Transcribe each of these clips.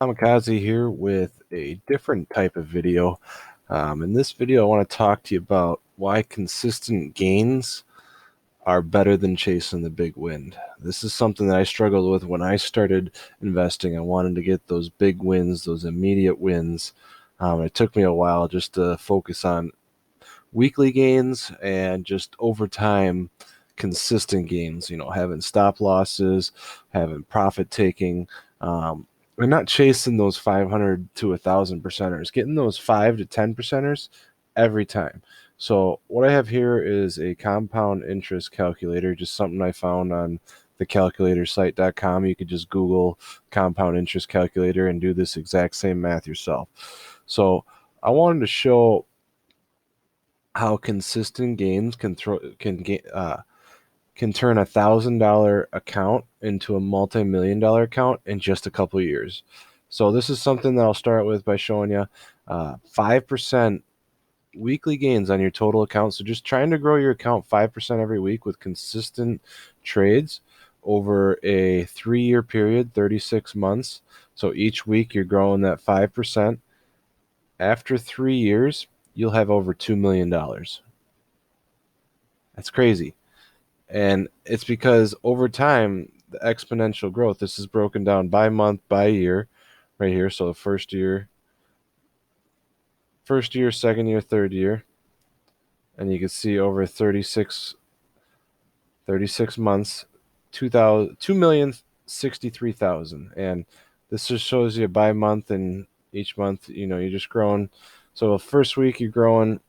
Kamikaze here with a different type of video. In this video, I want to talk to you about why consistent gains are better than chasing the big wind. This is something that I struggled with when I started investing. I wanted to get those big wins, those immediate wins. It took me a while just to focus on weekly gains and just over time consistent gains, having stop losses, having profit taking, and not chasing those 500 to 1,000 percenters, getting those 5 to 10 percenters every time. So what I have here is a compound interest calculator, just something I found on the calculatorsite.com. You could just Google compound interest calculator and do this exact same math yourself. So I wanted to show how consistent gains can turn $1,000 account into a multi-million-dollar account in just a couple of years. So this is something that I'll start with by showing you 5% weekly gains on your total account. So just trying to grow your account 5% every week with consistent trades over a 3-year period, 36 months. So each week you're growing that 5%. After 3 years, you'll have over $2 million. That's crazy. And it's because over time, the exponential growth, this is broken down by month, by year, right here. So the first year, second year, third year. And you can see over 36 months, 2,063,000. And this just shows you by month, and each month, you're just growing. So the first week you're growing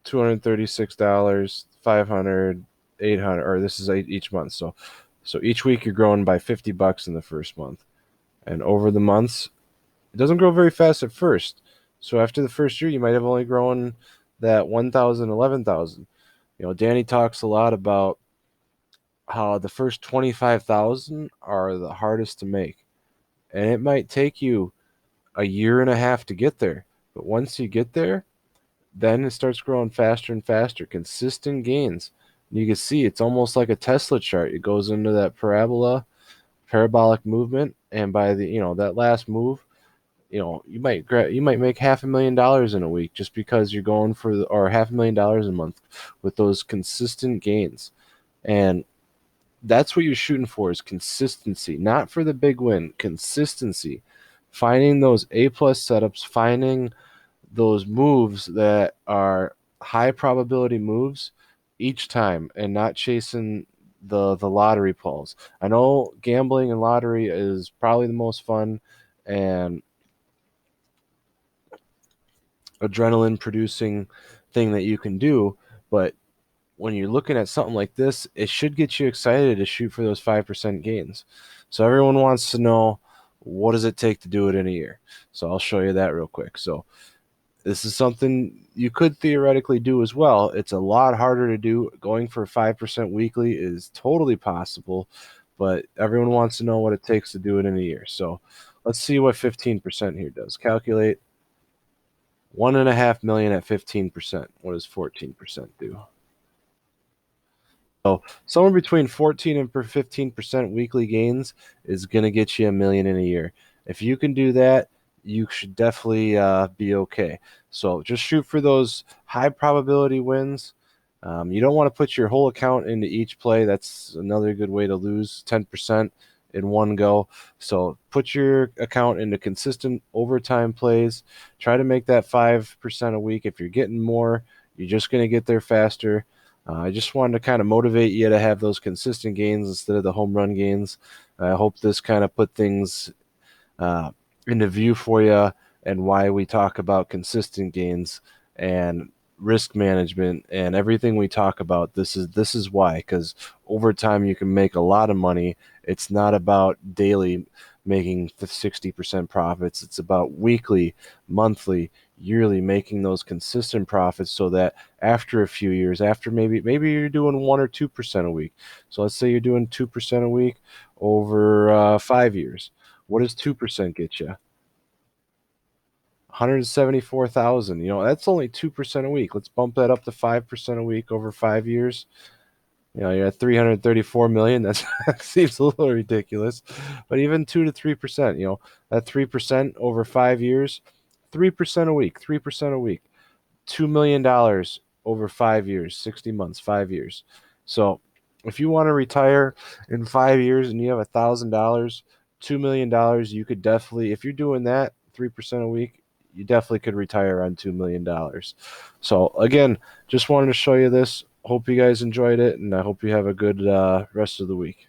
$236, 500, 800, or this is each month. So each week you're growing by $50 in the first month. And over the months, it doesn't grow very fast at first. So after the first year, you might have only grown that 1,000, 11,000. Danny talks a lot about how the first 25,000 are the hardest to make. And it might take you a year and a half to get there. But once you get there, then it starts growing faster and faster, consistent gains. You can see it's almost like a Tesla chart. It goes into that parabolic movement, and by the that last move, you might make $500,000 in a week just because you're going for or $500,000 a month with those consistent gains. And that's what you're shooting for, is consistency, not for the big win, consistency. Finding those A plus setups, finding those moves that are high probability moves each time, and not chasing the lottery pulls. I know gambling and lottery is probably the most fun and adrenaline producing thing that you can do, but when you're looking at something like this, it should get you excited to shoot for those 5% gains. So everyone wants to know, what does it take to do it in a year? So I'll show you that real quick. So this is something you could theoretically do as well. It's a lot harder to do. Going for 5% weekly is totally possible, but everyone wants to know what it takes to do it in a year. So let's see what 15% here does. Calculate 1.5 million at 15%. What does 14% do? So somewhere between 14 and 15% weekly gains is going to get you a million in a year. If you can do that, you should definitely be okay. So just shoot for those high probability wins. You don't want to put your whole account into each play. That's another good way to lose 10% in one go. So put your account into consistent overtime plays. Try to make that 5% a week. If you're getting more, you're just going to get there faster. I just wanted to kind of motivate you to have those consistent gains instead of the home run gains. I hope this kind of put things uh, into view for you, and why we talk about consistent gains and risk management and everything we talk about. This is why, because over time you can make a lot of money. It's not about daily making 60% profits. It's about weekly, monthly, yearly, making those consistent profits, so that after a few years, after maybe you're doing 1 or 2% a week. So let's say you're doing 2% a week over 5 years. What does 2% get you? 174,000. That's only 2% a week. Let's bump that up to 5% a week over 5 years. You're at 334 million. That's that seems a little ridiculous, but even 2 to 3%, that 3% over 5 years, 3% a week, 3% a week, $2 million over 5 years, 60 months, 5 years. So if you want to retire in 5 years and you have $1,000, $2 million, you could definitely, if you're doing that 3% a week, you definitely could retire on $2 million. So again, just wanted to show you this. Hope you guys enjoyed it, and I hope you have a good rest of the week.